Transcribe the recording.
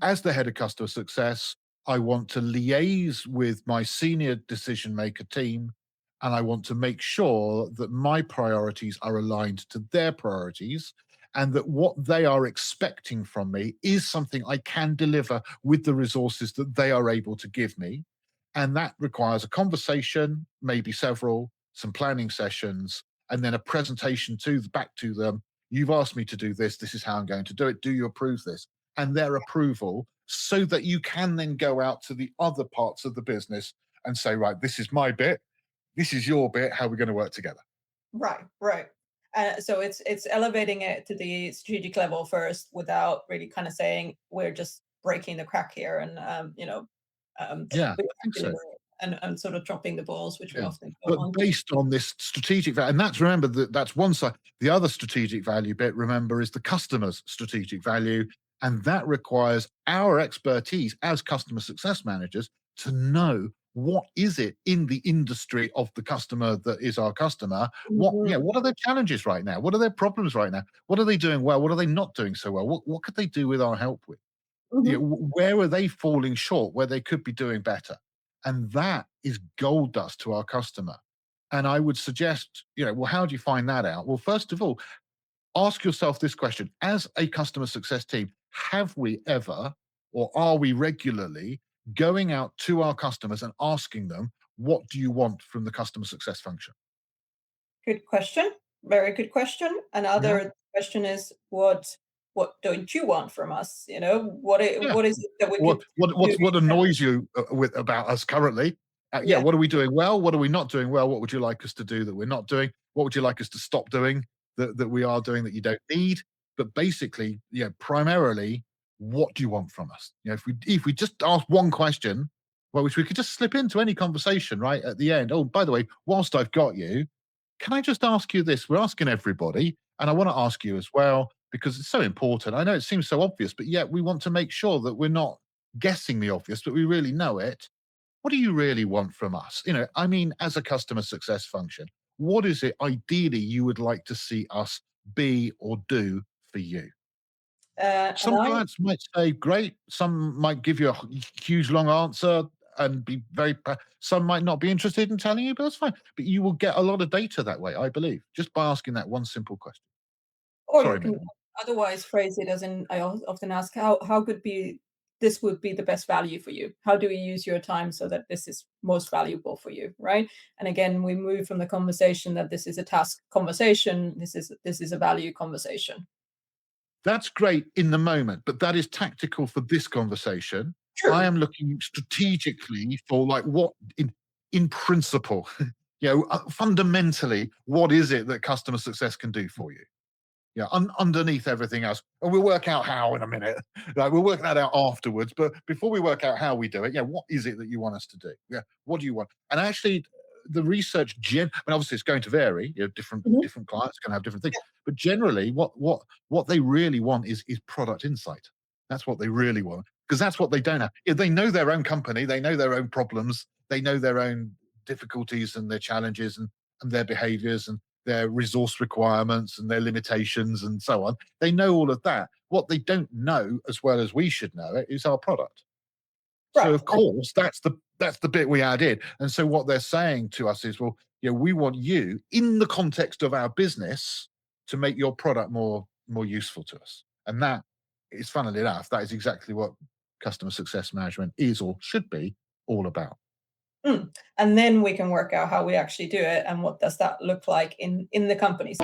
as the head of customer success, I want to liaise with my senior decision maker team, and I want to make sure that my priorities are aligned to their priorities, and that what they are expecting from me is something I can deliver with the resources that they are able to give me. And that requires a conversation, maybe several, some planning sessions, and then a presentation back to them. You've asked me to do this. This is how I'm going to do it. Do you approve this? And their approval, so that you can then go out to the other parts of the business and say, right, this is my bit, this is your bit. How are we going to work together? Right, right. So it's elevating it to the strategic level first without really kind of saying we're just breaking the crack here and Yeah, we I think are so. delivering and sort of dropping the balls, which we Yeah. often don't But want to. based on this strategic value, and that's, remember, that that's one side. The other strategic value bit, remember, is the customer's strategic value. And that requires our expertise as customer success managers to know what is it in the industry of the customer that is our customer. Mhm, What are their challenges right now? What are their problems right now? What are they doing well? What are they not doing so well? What could they do with our help with? mhm. Where are they falling short where they could be doing better? And that is gold dust to our customer. And I would suggest, well, how do you find that out? Well, first of all, ask yourself this question: as a customer success team, have we ever, or are we regularly going out to our customers and asking them, what do you want from the customer success function? Good question. Very good question. Yeah. Another question is what don't you want from us? Yeah. What is it that we could do? What annoys you with about us currently? Yeah, Yeah, what are we doing well? What are we not doing well? What would you like us to do that we're not doing? What would you like us to stop doing that we are doing that you don't need? But basically, primarily, what do you want from us? If we just ask one question, well, which we could just slip into any conversation right at the end. Oh, by the way, whilst I've got you, can I just ask you this? We're asking everybody, and I want to ask you as well because it's so important. I know it seems so obvious, but yet we want to make sure that we're not guessing the obvious, but we really know it. What do you really want from us? I mean, as a customer success function, what is it ideally you would like to see us be or do for you? and Some I clients might say, great. Some might give you a huge long answer and be some might not be interested in telling you, but that's fine. But you will get a lot of data that way, I believe, just by asking that one simple question. or you Sorry, can Megan. otherwise phrase it as in often ask how could be this would be the best value for you. How do we use your time so that this is most valuable for you, right? And again, we move from the conversation that this is a task conversation. This is a value conversation. That's great in the moment, but that is tactical for this conversation. I True. am looking strategically for, like, what in principle, fundamentally, what is it that customer success can do for you? Yeah, underneath everything else, and we'll work out how in a minute. Like, we'll work that out afterwards. But before we work out how we do it, what is it that you want us to do? Yeah, what do you want? And actually, the research, I mean, obviously, it's going to vary. Different Mhm. different clients can have different things, but generally, what they really want is product insight. That's what they really want, because that's what they don't have. Yeah, they know their own company, they know their own problems, they know their own difficulties and their challenges and their behaviors and their resource requirements and their limitations and so on. They know all of that. What they don't know, as well as we should know it, is our product. So Right. of course, that's the bit we add in. And so what they're saying to us is, well, we want you in the context of our business to make your product more useful to us. And that is, funnily enough, that is exactly what customer success management is or should be all about. And then we can work out how we actually do it and what does that look like in the companies.